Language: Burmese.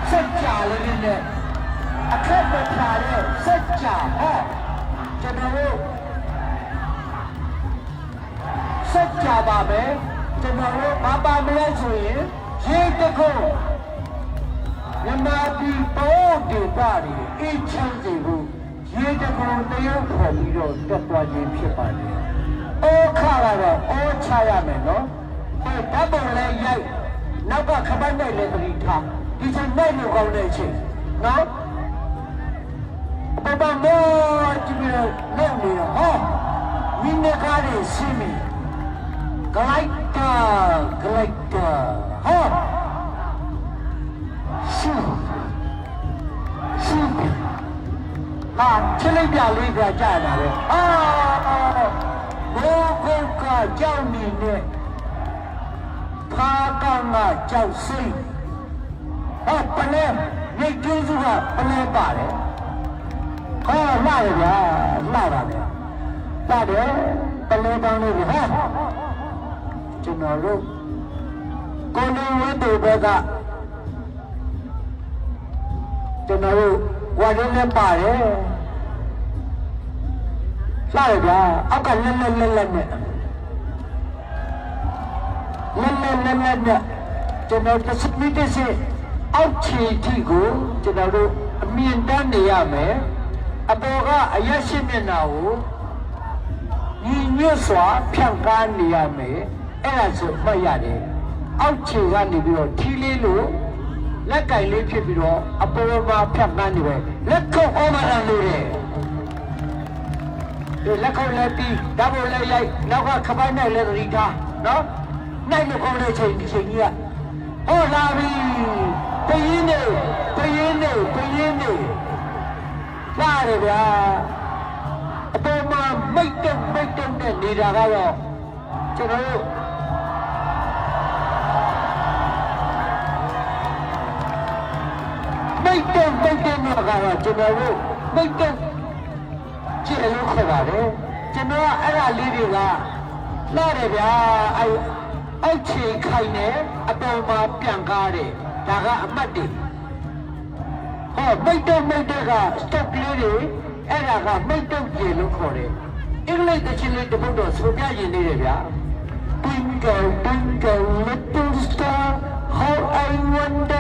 စက်ကြလေးနဲ့အခက်မထားတဲ့စက်ကြကျွန်တော်တို့စက်ကြပါပဲကျွန်တော်တို့မပါမလဲဆိုရင်ရေတခုမြန်မာပြည်ပေါ်ဒေသတွေအင်းချမ်းစီကိုရေတခုတရုတ်ခေါ်ပြီးတော့တက်သွားခြင်းဖြစ်ပါတယ်။အိုးခါကတော့အိုးချရမယ်နော်။ဒီဓာတ်ပုံလေးရိုက်နောက်ကခပတ်နဲ့လည်းသတိထားဒီချိန်နဲ့လူကောင်းတဲ့အချိန်နော်။ဘာမောကြည့်ရလက်နေရောမိနစ်ကားလေးစီမီဂလိုက်တာရှူချလိုက်ပြလေးကကြာတာပဲဘောကုတ်ကကြောက်နေတဲ့ဖာကောင်ကကြောက်စိတ်ပလဲရိတ်ကျိုးစုကပလဲပါတယ်လှရဗျာလှပါလေပါတယ်ပလဲပေါင်းလို့ကျွန်တော်တို့ကိုလင်းဝတ်တို့ဘက်ကကျွန်တော်တို့ဝါရင်းနဲ့ပါတယ်လှရဗျာအောက်ကလက်နဲ့ကျွန်တော်တစ်စမီတစ်စအောက်ခြေထိကိုကျွန်တော်တို့အမြင့်တန်းနေရမယ်အပေါ်ကအရက်ရှိမျက်နှာကိုညီညွတ်စွာဖြန့်ကားနေရမယ်အဲ့ဒါဆိုမှတ်ရတယ်အောက်ခြေကနေပြီးတော့ထီးလေးလို့လက်ကင်လေးဖြစ်ပြီးတော့အပေါ်မှာဖြတ်ပန်းနေပဲလက်ခုပ်အော်မရလို့တဲ့ဒီလက်ခုပ်လည်းပြီးဓာတ်ပုံလည်းရိုက်နောက်ကခပိုင်းနဲ့လည်းသတိထားနော်နိုင်လို့ကောင်းတဲ့ချိန်ဒီချိန်ကြီးကဟောလာပြီပရင်းနေလာရဗျာအပေါ်မှာမိတ်တုံနဲ့နေတာကတော့ကျွန်တော်တို့မိတ်တုံကတော့ကျွန်တော်တို့မိတ်တုံကြည့်လို့ခေါ်ပါတယ်ကျွန်တော်ကအဲ့ဒါလေးတွေကလာတယ်ဗျာအောက်ခြေခိုင်နေအပေါ်မှာပြန်ကားတယ်ဒါကအမှတ်တွေမိတ်တုံကစတော့လေးတွေအဲ့ဒါကမိတ်တုံကြည့်လို့ခေါ်တယ်အင်္ဂလိပ်တချင်းလေးတပုတ်တော့ဆိုပြရင်နေတယ်ဗျာ Twinkle little star how I wonder